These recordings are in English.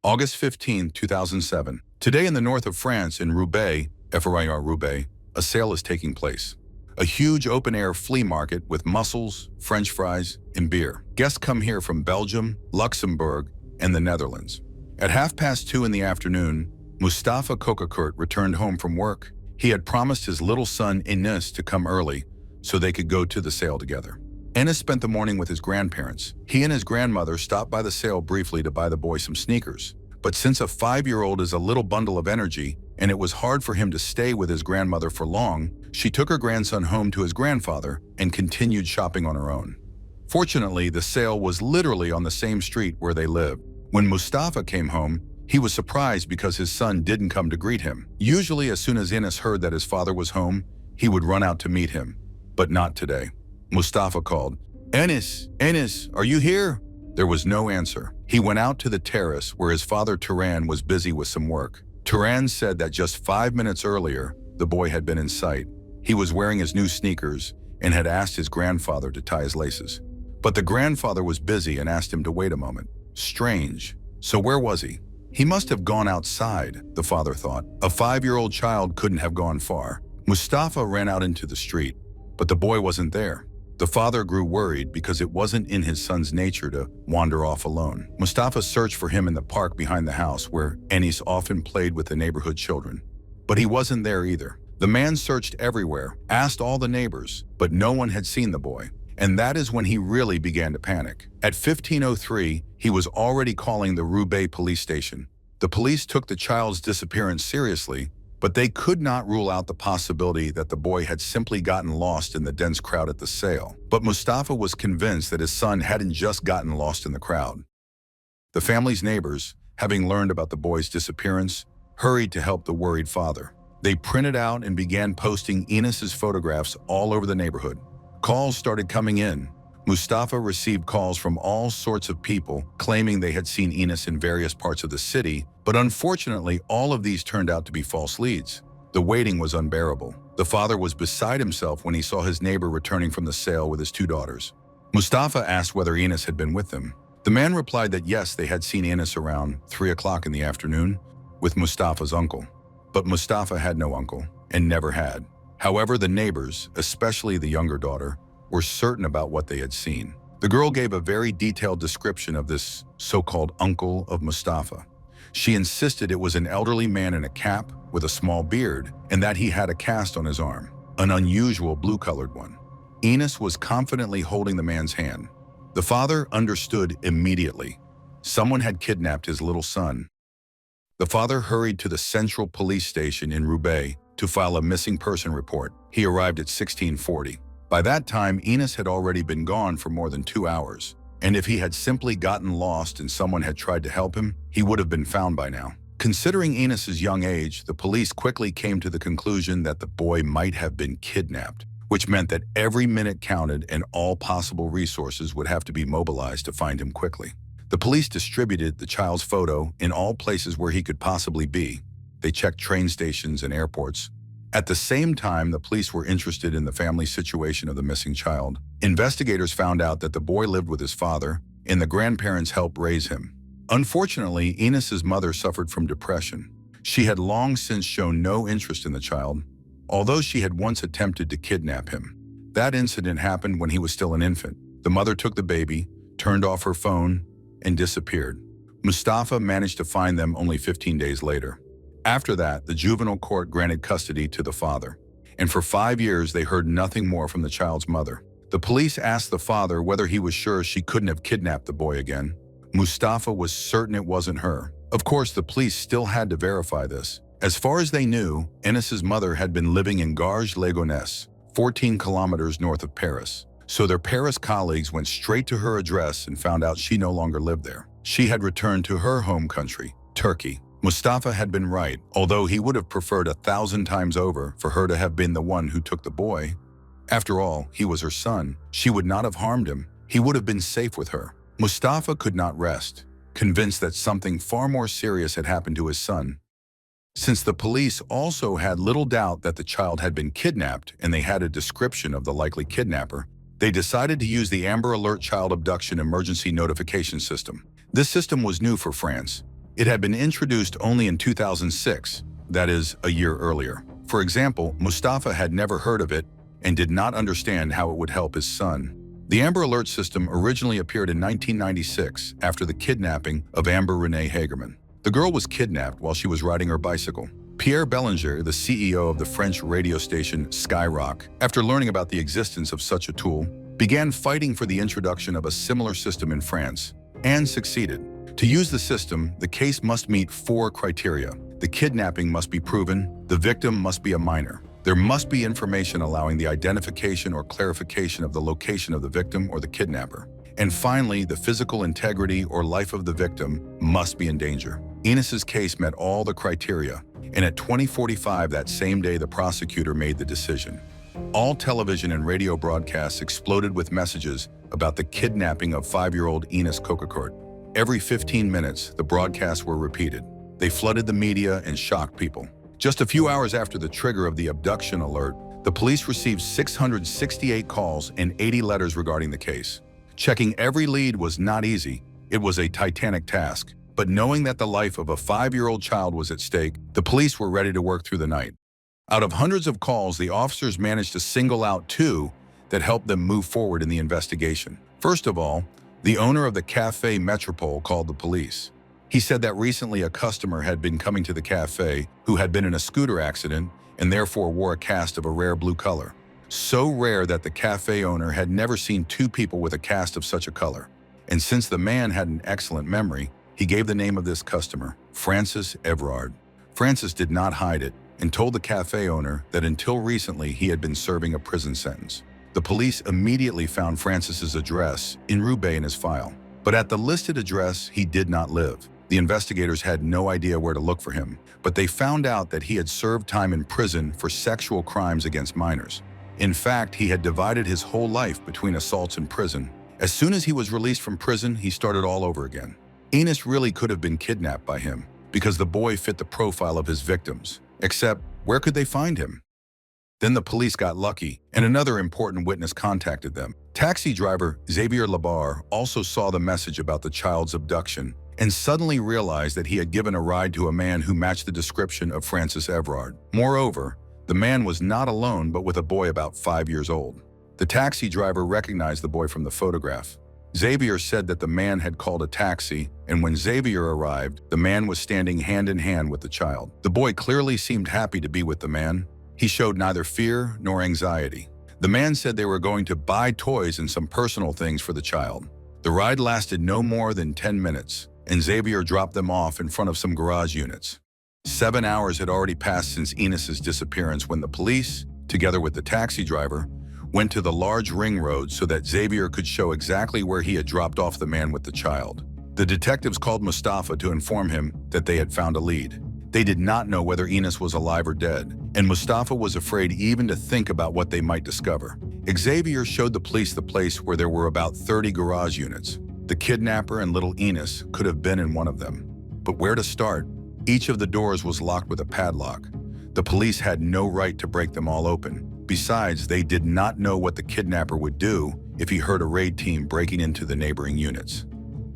August 15, 2007. Today in the north of France, in Roubaix, Roubaix, a sale is taking place. A huge open-air flea market with mussels, French fries, and beer. Guests come here from Belgium, Luxembourg, and the Netherlands. At 2:30 in the afternoon, Enis Kokocourt returned home from work. He had promised his little son Enis to come early so they could go to the sale together. Enis spent the morning with his grandparents. He and his grandmother stopped by the sale briefly to buy the boy some sneakers. But since a 5-year-old is a little bundle of energy, and it was hard for him to stay with his grandmother for long, she took her grandson home to his grandfather and continued shopping on her own. Fortunately, the sale was literally on the same street where they lived. When Mustafa came home, he was surprised because his son didn't come to greet him. Usually, as soon as Enis heard that his father was home, he would run out to meet him. But not today. Mustafa called, "Enis, Enis, are you here?" There was no answer. He went out to the terrace where his father Turan was busy with some work. Turan said that just 5 minutes earlier, the boy had been in sight. He was wearing his new sneakers and had asked his grandfather to tie his laces. But the grandfather was busy and asked him to wait a moment. Strange. So where was he? He must have gone outside, the father thought. A 5-year-old child couldn't have gone far. Mustafa ran out into the street, but the boy wasn't there. The father grew worried because it wasn't in his son's nature to wander off alone. Mustafa searched for him in the park behind the house where Enis often played with the neighborhood children. But he wasn't there either. The man searched everywhere, asked all the neighbors, but no one had seen the boy. And that is when he really began to panic. At 15:03, he was already calling the Roubaix police station. The police took the child's disappearance seriously, but they could not rule out the possibility that the boy had simply gotten lost in the dense crowd at the sale. But Mustafa was convinced that his son hadn't just gotten lost in the crowd. The family's neighbors, having learned about the boy's disappearance, hurried to help the worried father. They printed out and began posting Enis's photographs all over the neighborhood. Calls started coming in. Mustafa received calls from all sorts of people claiming they had seen Enis in various parts of the city, but unfortunately all of these turned out to be false leads. The waiting was unbearable. The father was beside himself when he saw his neighbor returning from the sale with his 2 daughters. Mustafa asked whether Enis had been with them. The man replied that yes, they had seen Enis around 3 o'clock in the afternoon with Mustafa's uncle. But Mustafa had no uncle and never had. However, the neighbors, especially the younger daughter, were certain about what they had seen. The girl gave a very detailed description of this so-called uncle of Mustafa. She insisted it was an elderly man in a cap with a small beard and that he had a cast on his arm, an unusual blue-colored one. Enis was confidently holding the man's hand. The father understood immediately. Someone had kidnapped his little son. The father hurried to the central police station in Roubaix to file a missing person report. He arrived at 16:40. By that time, Enis had already been gone for more than 2 hours, and if he had simply gotten lost and someone had tried to help him, he would have been found by now. Considering Enis's young age, the police quickly came to the conclusion that the boy might have been kidnapped, which meant that every minute counted and all possible resources would have to be mobilized to find him quickly. The police distributed the child's photo in all places where he could possibly be. They checked train stations and airports. At the same time, the police were interested in the family situation of the missing child. Investigators found out that the boy lived with his father, and the grandparents helped raise him. Unfortunately, Enis's mother suffered from depression. She had long since shown no interest in the child, although she had once attempted to kidnap him. That incident happened when he was still an infant. The mother took the baby, turned off her phone, and disappeared. Mustafa managed to find them only 15 days later. After that, the juvenile court granted custody to the father, and for 5 years they heard nothing more from the child's mother. The police asked the father whether he was sure she couldn't have kidnapped the boy again. Mustafa was certain it wasn't her. Of course, the police still had to verify this. As far as they knew, Enis's mother had been living in Garges-les-Gonesse, 14 kilometers north of Paris. So their Paris colleagues went straight to her address and found out she no longer lived there. She had returned to her home country, Turkey. Mustafa had been right, although he would have preferred 1,000 times over for her to have been the one who took the boy. After all, he was her son. She would not have harmed him. He would have been safe with her. Mustafa could not rest, convinced that something far more serious had happened to his son. Since the police also had little doubt that the child had been kidnapped and they had a description of the likely kidnapper, they decided to use the Amber Alert Child Abduction Emergency Notification System. This system was new for France. It had been introduced only in 2006, that is, a year earlier. For example, Mustafa had never heard of it and did not understand how it would help his son. The Amber Alert system originally appeared in 1996 after the kidnapping of Amber Renee Hagerman. The girl was kidnapped while she was riding her bicycle. Pierre Bellinger, the CEO of the French radio station Skyrock, after learning about the existence of such a tool, began fighting for the introduction of a similar system in France, and succeeded. To use the system, the case must meet 4 criteria. The kidnapping must be proven, the victim must be a minor. There must be information allowing the identification or clarification of the location of the victim or the kidnapper. And finally, the physical integrity or life of the victim must be in danger. Enis's case met all the criteria, and at 20:45 that same day the prosecutor made the decision. All television and radio broadcasts exploded with messages about the kidnapping of 5-year-old Enis Kokocourt. Every 15 minutes, the broadcasts were repeated. They flooded the media and shocked people. Just a few hours after the trigger of the abduction alert, the police received 668 calls and 80 letters regarding the case. Checking every lead was not easy. It was a titanic task. But knowing that the life of a 5-year-old child was at stake, the police were ready to work through the night. Out of hundreds of calls, the officers managed to single out 2 that helped them move forward in the investigation. First of all, the owner of the Café Metropole called the police. He said that recently a customer had been coming to the cafe who had been in a scooter accident and therefore wore a cast of a rare blue color. So rare that the cafe owner had never seen 2 people with a cast of such a color. And since the man had an excellent memory, he gave the name of this customer, Francis Everard. Francis did not hide it and told the cafe owner that until recently he had been serving a prison sentence. The police immediately found Francis's address in Roubaix in his file. But at the listed address, he did not live. The investigators had no idea where to look for him, but they found out that he had served time in prison for sexual crimes against minors. In fact, he had divided his whole life between assaults and prison. As soon as he was released from prison, he started all over again. Enis really could have been kidnapped by him because the boy fit the profile of his victims. Except, where could they find him? Then the police got lucky, and another important witness contacted them. Taxi driver Xavier Labar also saw the message about the child's abduction and suddenly realized that he had given a ride to a man who matched the description of Francis Everard. Moreover, the man was not alone but with a boy about 5 years old. The taxi driver recognized the boy from the photograph. Xavier said that the man had called a taxi, and when Xavier arrived, the man was standing hand in hand with the child. The boy clearly seemed happy to be with the man. He showed neither fear nor anxiety. The man said they were going to buy toys and some personal things for the child. The ride lasted no more than 10 minutes, and Xavier dropped them off in front of some garage units. 7 hours had already passed since Enis's disappearance when the police, together with the taxi driver, went to the large ring road so that Xavier could show exactly where he had dropped off the man with the child. The detectives called Mustafa to inform him that they had found a lead. They did not know whether Enis was alive or dead, and Mustafa was afraid even to think about what they might discover. Xavier showed the police the place where there were about 30 garage units. The kidnapper and little Enis could have been in one of them. But where to start? Each of the doors was locked with a padlock. The police had no right to break them all open. Besides, they did not know what the kidnapper would do if he heard a raid team breaking into the neighboring units.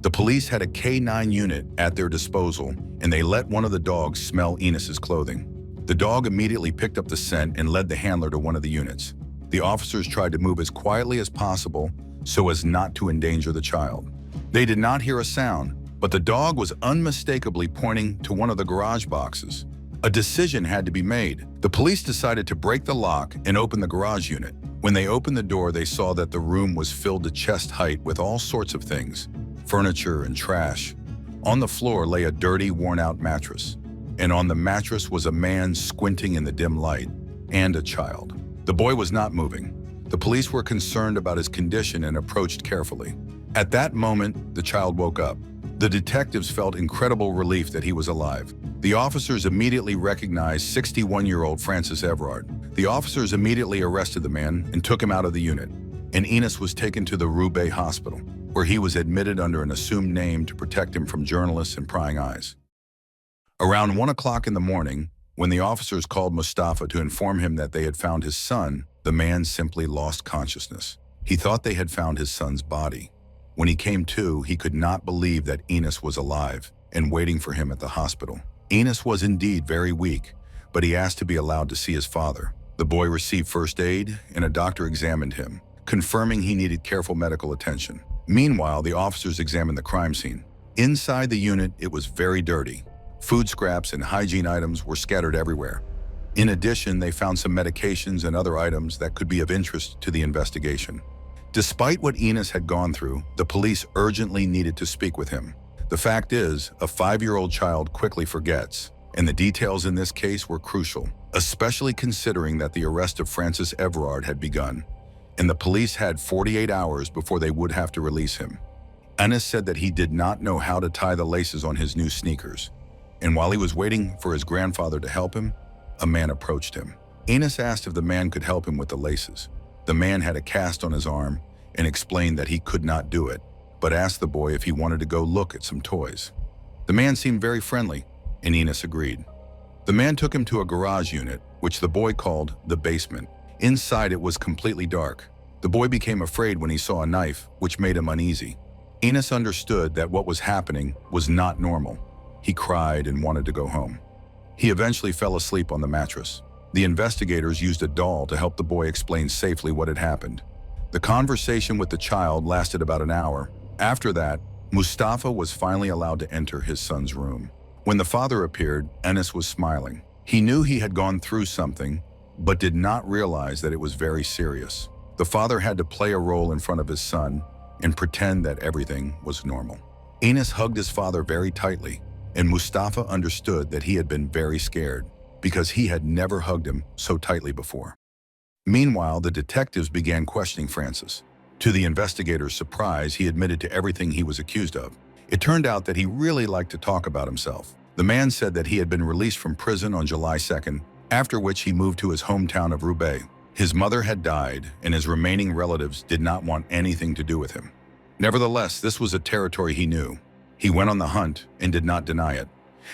The police had a K9 unit at their disposal, and they let one of the dogs smell Enis's clothing. The dog immediately picked up the scent and led the handler to one of the units. The officers tried to move as quietly as possible so as not to endanger the child. They did not hear a sound, but the dog was unmistakably pointing to one of the garage boxes. A decision had to be made. The police decided to break the lock and open the garage unit. When they opened the door, they saw that the room was filled to chest height with all sorts of things, furniture and trash. On the floor lay a dirty, worn-out mattress, and on the mattress was a man squinting in the dim light, and a child. The boy was not moving. The police were concerned about his condition and approached carefully. At that moment, the child woke up. The detectives felt incredible relief that he was alive. The officers immediately recognized 61-year-old Francis Everard. The officers immediately arrested the man and took him out of the unit, and Enis was taken to the Roubaix hospital, where he was admitted under an assumed name to protect him from journalists and prying eyes. Around 1 o'clock in the morning, when the officers called Mustafa to inform him that they had found his son, the man simply lost consciousness. He thought they had found his son's body. When he came to, he could not believe that Enis was alive. and waiting for him at the hospital. Enis was indeed very weak, but he asked to be allowed to see his father. The boy received first aid, and a doctor examined him, confirming he needed careful medical attention. Meanwhile, the officers examined the crime scene. Inside the unit, it was very dirty. Food scraps and hygiene items were scattered everywhere. In addition, they found some medications and other items that could be of interest to the investigation. Despite what Enis had gone through, the police urgently needed to speak with him. The fact is, a 5-year-old child quickly forgets, and the details in this case were crucial, especially considering that the arrest of Francis Everard had begun, and the police had 48 hours before they would have to release him. Enis said that he did not know how to tie the laces on his new sneakers, and while he was waiting for his grandfather to help him, a man approached him. Enis asked if the man could help him with the laces. The man had a cast on his arm and explained that he could not do it, but asked the boy if he wanted to go look at some toys. The man seemed very friendly, and Enis agreed. The man took him to a garage unit, which the boy called the basement. Inside it was completely dark. The boy became afraid when he saw a knife, which made him uneasy. Enis understood that what was happening was not normal. He cried and wanted to go home. He eventually fell asleep on the mattress. The investigators used a doll to help the boy explain safely what had happened. The conversation with the child lasted about an hour. After that, Mustafa was finally allowed to enter his son's room. When the father appeared, Enis was smiling. He knew he had gone through something, but did not realize that it was very serious. The father had to play a role in front of his son and pretend that everything was normal. Enis hugged his father very tightly, and Mustafa understood that he had been very scared because he had never hugged him so tightly before. Meanwhile, the detectives began questioning Francis. To the investigators' surprise, he admitted to everything he was accused of. It turned out that he really liked to talk about himself. The man said that he had been released from prison on July 2nd, after which he moved to his hometown of Roubaix. His mother had died, and his remaining relatives did not want anything to do with him. Nevertheless, this was a territory he knew. He went on the hunt and did not deny it.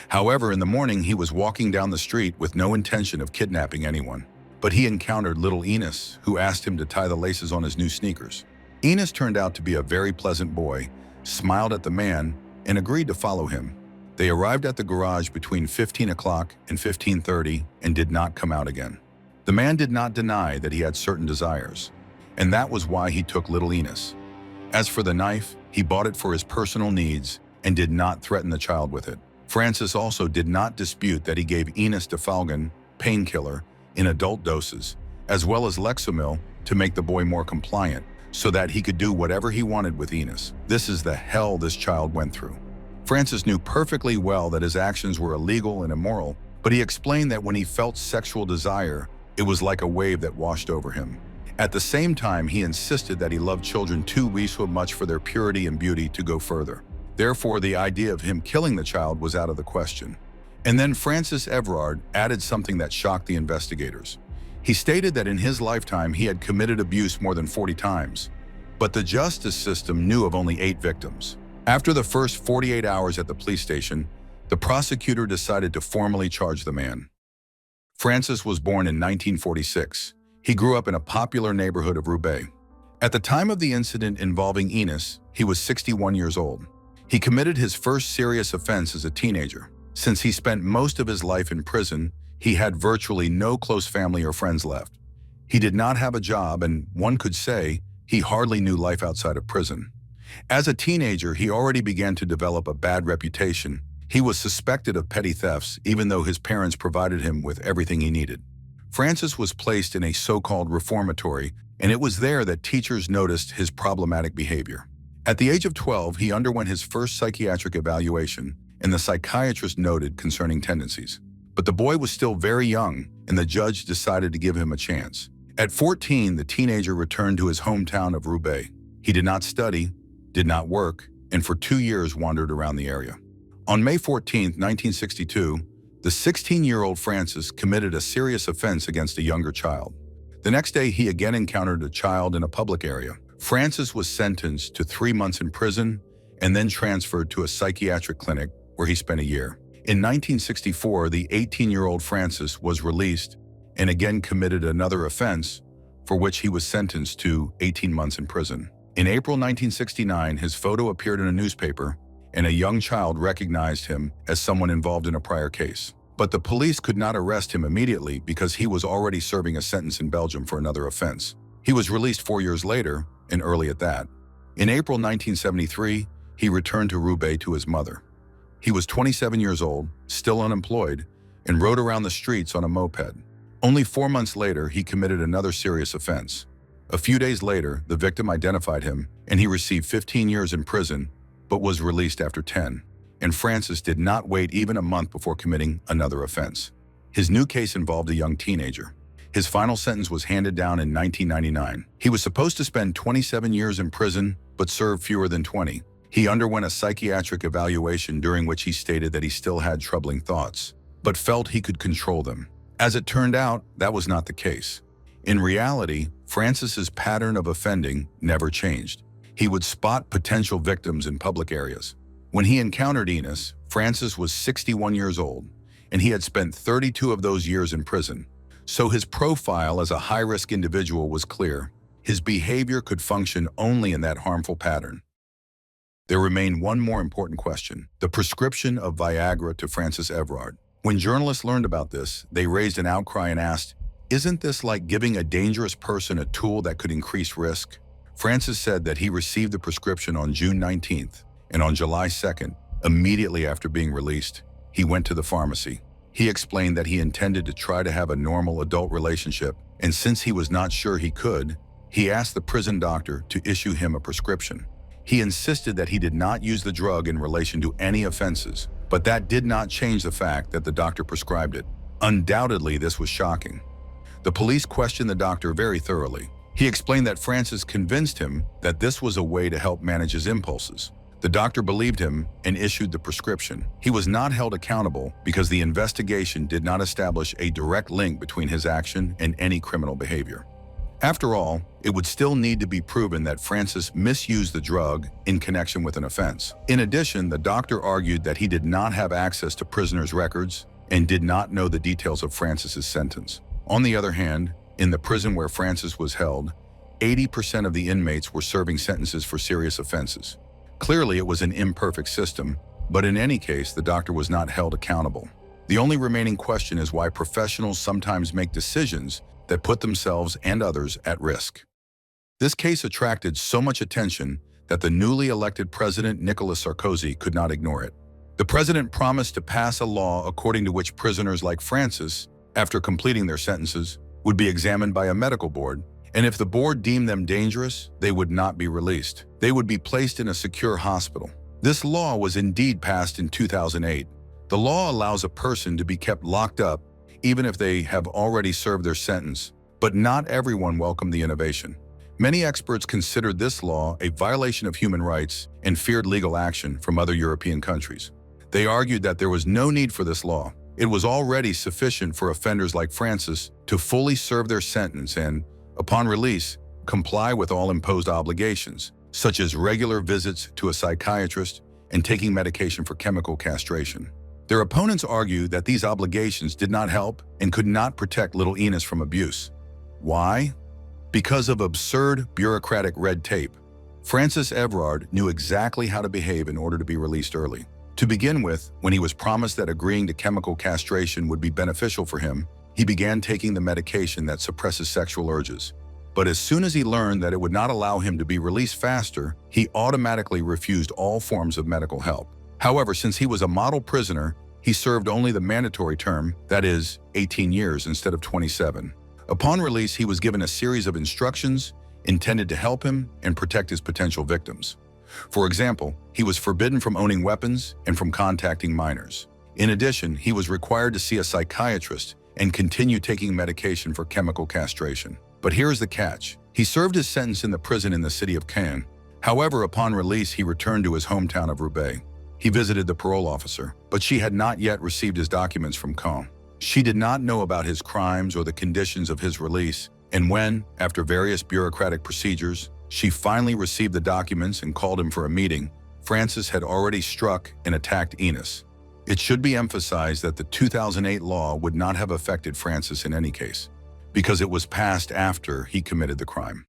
However, in the morning, he was walking down the street with no intention of kidnapping anyone. But he encountered little Enis, who asked him to tie the laces on his new sneakers. Enis turned out to be a very pleasant boy, smiled at the man, and agreed to follow him. They arrived at the garage between 15 o'clock and 15:30 and did not come out again. The man did not deny that he had certain desires, and that was why he took little Enis. As for the knife, he bought it for his personal needs and did not threaten the child with it. Francis also did not dispute that he gave Enis Defalgan, painkiller, in adult doses, as well as Lexomil to make the boy more compliant, so that he could do whatever he wanted with Enis. This is the hell this child went through. Francis knew perfectly well that his actions were illegal and immoral, but he explained that when he felt sexual desire, it was like a wave that washed over him. At the same time, he insisted that he loved children too much for their purity and beauty to go further. Therefore, the idea of him killing the child was out of the question. And then Francis Everard added something that shocked the investigators. He stated that in his lifetime he had committed abuse more than 40 times, but the justice system knew of only 8 victims. After the first 48 hours at the police station, the prosecutor decided to formally charge the man. Francis was born in 1946. He grew up in a popular neighborhood of Roubaix. At the time of the incident involving Enis, he was 61 years old. He committed his first serious offense as a teenager. Since he spent most of his life in prison, he had virtually no close family or friends left. He did not have a job, and one could say he hardly knew life outside of prison. As a teenager, he already began to develop a bad reputation. He was suspected of petty thefts, even though his parents provided him with everything he needed. Francis was placed in a so-called reformatory, and it was there that teachers noticed his problematic behavior. At the age of 12, he underwent his first psychiatric evaluation, and the psychiatrist noted concerning tendencies. But the boy was still very young, and the judge decided to give him a chance. At 14, the teenager returned to his hometown of Roubaix. He did not study, did not work, and for 2 years wandered around the area. On May 14, 1962, the 16-year-old Francis committed a serious offense against a younger child. The next day, he again encountered a child in a public area. Francis was sentenced to 3 months in prison and then transferred to a psychiatric clinic where he spent a year. In 1964, the 18-year-old Francis was released and again committed another offense for which he was sentenced to 18 months in prison. In April 1969, his photo appeared in a newspaper, and a young child recognized him as someone involved in a prior case. But the police could not arrest him immediately because he was already serving a sentence in Belgium for another offense. He was released 4 years later, and early at that. In April 1973, he returned to Roubaix to his mother. He was 27 years old, still unemployed, and rode around the streets on a moped. Only 4 months later, he committed another serious offense. A few days later, the victim identified him, and he received 15 years in prison, but was released after 10. And Francis did not wait even a month before committing another offense. His new case involved a young teenager. His final sentence was handed down in 1999. He was supposed to spend 27 years in prison, but served fewer than 20. He underwent a psychiatric evaluation during which he stated that he still had troubling thoughts, but felt he could control them. As it turned out, that was not the case. In reality, Francis's pattern of offending never changed. He would spot potential victims in public areas. When he encountered Enis, Francis was 61 years old, and he had spent 32 of those years in prison. So his profile as a high-risk individual was clear. His behavior could function only in that harmful pattern. There remained one more important question: the prescription of Viagra to Francis Everard. When journalists learned about this, they raised an outcry and asked, "Isn't this like giving a dangerous person a tool that could increase risk?" Francis said that he received the prescription on June 19th, and on July 2nd, immediately after being released, he went to the pharmacy. He explained that he intended to try to have a normal adult relationship, and since he was not sure he could, he asked the prison doctor to issue him a prescription. He insisted that he did not use the drug in relation to any offenses, but that did not change the fact that the doctor prescribed it. Undoubtedly, this was shocking. The police questioned the doctor very thoroughly. He explained that Francis convinced him that this was a way to help manage his impulses. The doctor believed him and issued the prescription. He was not held accountable because the investigation did not establish a direct link between his action and any criminal behavior. After all, it would still need to be proven that Francis misused the drug in connection with an offense. In addition, the doctor argued that he did not have access to prisoners' records and did not know the details of Francis's sentence. On the other hand, in the prison where Francis was held, 80% of the inmates were serving sentences for serious offenses. Clearly, it was an imperfect system, but in any case, the doctor was not held accountable. The only remaining question is why professionals sometimes make decisions that put themselves and others at risk. This case attracted so much attention that the newly elected president, Nicolas Sarkozy, could not ignore it. The president promised to pass a law according to which prisoners like Francis, after completing their sentences, would be examined by a medical board, and if the board deemed them dangerous, they would not be released. They would be placed in a secure hospital. This law was indeed passed in 2008. The law allows a person to be kept locked up even if they have already served their sentence, but not everyone welcomed the innovation. Many experts considered this law a violation of human rights and feared legal action from other European countries. They argued that there was no need for this law. It was already sufficient for offenders like Francis to fully serve their sentence and, upon release, comply with all imposed obligations, such as regular visits to a psychiatrist and taking medication for chemical castration. Their opponents argue that these obligations did not help and could not protect little Enis from abuse. Why? Because of absurd bureaucratic red tape. Francis Everard knew exactly how to behave in order to be released early. To begin with, when he was promised that agreeing to chemical castration would be beneficial for him, he began taking the medication that suppresses sexual urges. But as soon as he learned that it would not allow him to be released faster, he automatically refused all forms of medical help. However, since he was a model prisoner, he served only the mandatory term, that is, 18 years instead of 27. Upon release, he was given a series of instructions intended to help him and protect his potential victims. For example, he was forbidden from owning weapons and from contacting minors. In addition, he was required to see a psychiatrist and continue taking medication for chemical castration. But here's the catch. He served his sentence in the prison in the city of Caen. However, upon release, he returned to his hometown of Roubaix. He visited the parole officer, but she had not yet received his documents from Caen. She did not know about his crimes or the conditions of his release, and when, after various bureaucratic procedures, she finally received the documents and called him for a meeting, Francis had already struck and attacked Enis. It should be emphasized that the 2008 law would not have affected Francis in any case, because it was passed after he committed the crime.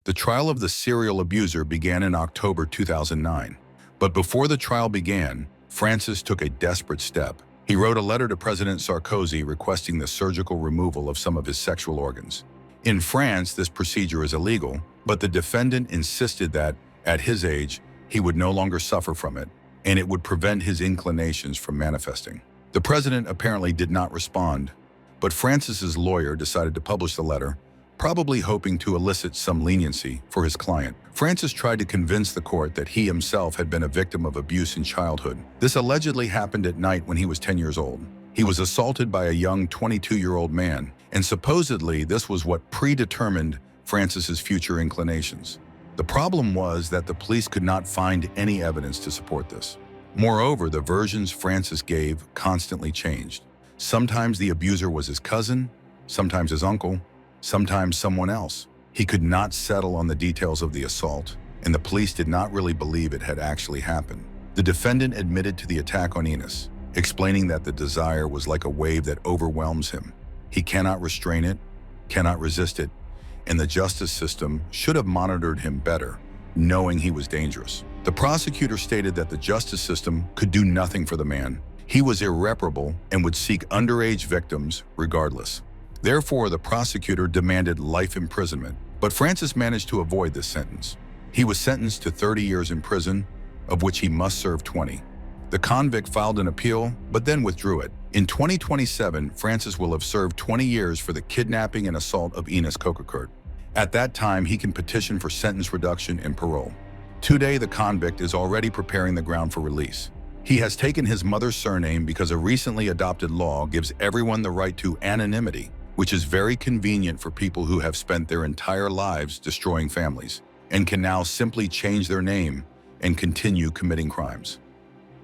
The trial of the serial abuser began in October 2009. But before the trial began, Francis took a desperate step. He wrote a letter to President Sarkozy requesting the surgical removal of some of his sexual organs. In France, this procedure is illegal, but the defendant insisted that, at his age, he would no longer suffer from it, and it would prevent his inclinations from manifesting. The president apparently did not respond, but Francis's lawyer decided to publish the letter, probably hoping to elicit some leniency for his client. Francis tried to convince the court that he himself had been a victim of abuse in childhood. This allegedly happened at night when he was 10 years old. He was assaulted by a young 22-year-old man, and supposedly this was what predetermined Francis's future inclinations. The problem was that the police could not find any evidence to support this. Moreover, the versions Francis gave constantly changed. Sometimes the abuser was his cousin, sometimes his uncle, sometimes someone else. He could not settle on the details of the assault, and the police did not really believe it had actually happened. The defendant admitted to the attack on Enis, explaining that the desire was like a wave that overwhelms him. He cannot restrain it, cannot resist it, and the justice system should have monitored him better, knowing he was dangerous. The prosecutor stated that the justice system could do nothing for the man. He was irreparable and would seek underage victims regardless. Therefore, the prosecutor demanded life imprisonment, but Francis managed to avoid this sentence. He was sentenced to 30 years in prison, of which he must serve 20. The convict filed an appeal, but then withdrew it. In 2027, Francis will have served 20 years for the kidnapping and assault of Enis Kokocourt. At that time, he can petition for sentence reduction and parole. Today, the convict is already preparing the ground for release. He has taken his mother's surname because a recently adopted law gives everyone the right to anonymity, which is very convenient for people who have spent their entire lives destroying families and can now simply change their name and continue committing crimes.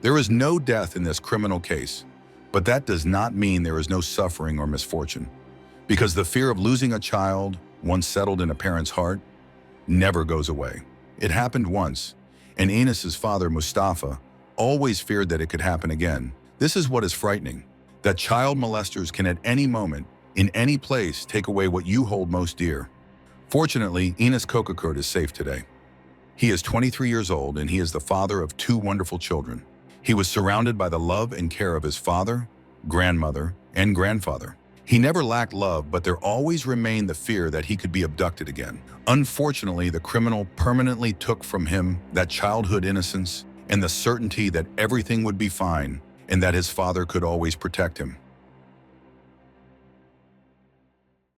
There is no death in this criminal case, but that does not mean there is no suffering or misfortune, because the fear of losing a child, once settled in a parent's heart, never goes away. It happened once, and Enis's father, Mustafa, always feared that it could happen again. This is what is frightening, that child molesters can at any moment, in any place, take away what you hold most dear. Fortunately, Enis Kokocourt is safe today. He is 23 years old and he is the father of 2 wonderful children. He was surrounded by the love and care of his father, grandmother, and grandfather. He never lacked love, but there always remained the fear that he could be abducted again. Unfortunately, the criminal permanently took from him that childhood innocence and the certainty that everything would be fine and that his father could always protect him.